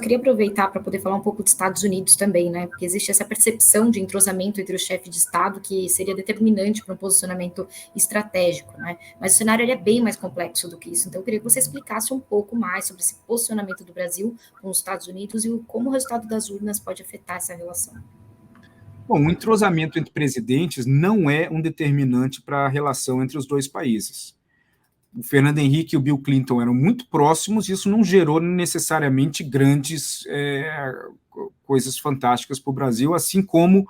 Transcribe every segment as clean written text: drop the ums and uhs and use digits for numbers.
queria aproveitar para poder falar um pouco dos Estados Unidos também, né? Porque existe essa percepção de entrosamento entre o chefe de Estado que seria determinante para um posicionamento estratégico, né? Mas o cenário ele é bem mais complexo do que isso. Então, eu queria que você explicasse um pouco mais sobre esse posicionamento do Brasil com os Estados Unidos e como o resultado das urnas pode afetar essa relação. Bom, o entrosamento entre presidentes não é um determinante para a relação entre os dois países. O Fernando Henrique e o Bill Clinton eram muito próximos, e isso não gerou necessariamente grandes coisas fantásticas para o Brasil, assim como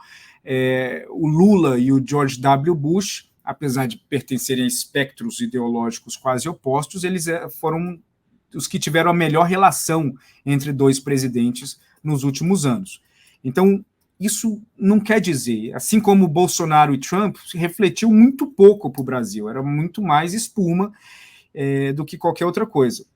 o Lula e o George W. Bush, apesar de pertencerem a espectros ideológicos quase opostos, eles foram os que tiveram a melhor relação entre dois presidentes nos últimos anos. Então, isso não quer dizer, assim como Bolsonaro e Trump, refletiu muito pouco para o Brasil, era muito mais espuma do que qualquer outra coisa.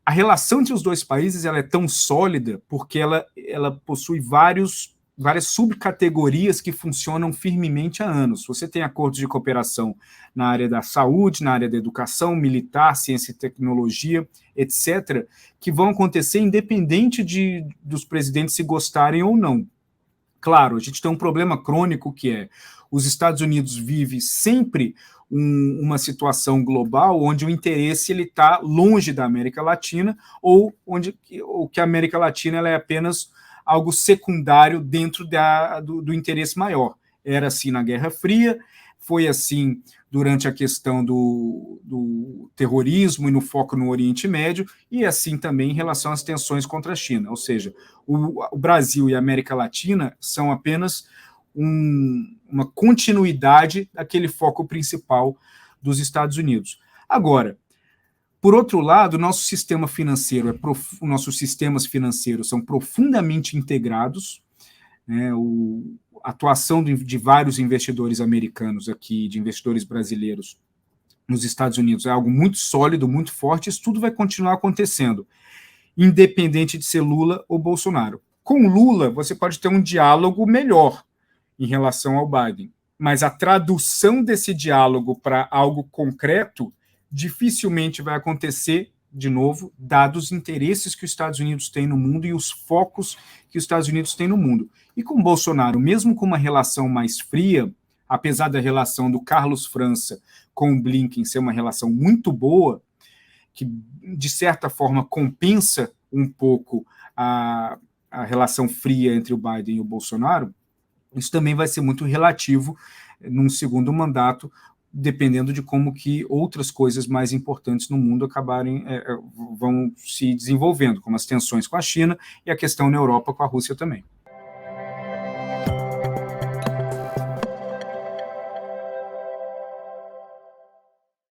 A relação entre os dois países ela é tão sólida porque ela possui várias subcategorias que funcionam firmemente há anos. Você tem acordos de cooperação na área da saúde, na área da educação, militar, ciência e tecnologia, etc., que vão acontecer independente dos presidentes se gostarem ou não. Claro, a gente tem um problema crônico que é os Estados Unidos vivem sempre uma situação global onde o interesse está longe da América Latina ou que a América Latina ela é apenas algo secundário dentro do interesse maior. Era assim na Guerra Fria, foi assim durante a questão do terrorismo e no foco no Oriente Médio, e assim também em relação às tensões contra a China. Ou seja, o Brasil e a América Latina são apenas uma continuidade daquele foco principal dos Estados Unidos. Agora, por outro lado, nossos sistemas financeiros são profundamente integrados, né? A atuação de vários investidores americanos aqui, de investidores brasileiros nos Estados Unidos, é algo muito sólido, muito forte, isso tudo vai continuar acontecendo, independente de ser Lula ou Bolsonaro. Com Lula, você pode ter um diálogo melhor em relação ao Biden, mas a tradução desse diálogo para algo concreto dificilmente vai acontecer, de novo, dados os interesses que os Estados Unidos têm no mundo e os focos que os Estados Unidos têm no mundo. E com Bolsonaro, mesmo com uma relação mais fria, apesar da relação do Carlos França com o Blinken ser uma relação muito boa, que de certa forma compensa um pouco a relação fria entre o Biden e o Bolsonaro, isso também vai ser muito relativo num segundo mandato, dependendo de como que outras coisas mais importantes no mundo vão se desenvolvendo, como as tensões com a China e a questão na Europa com a Rússia também.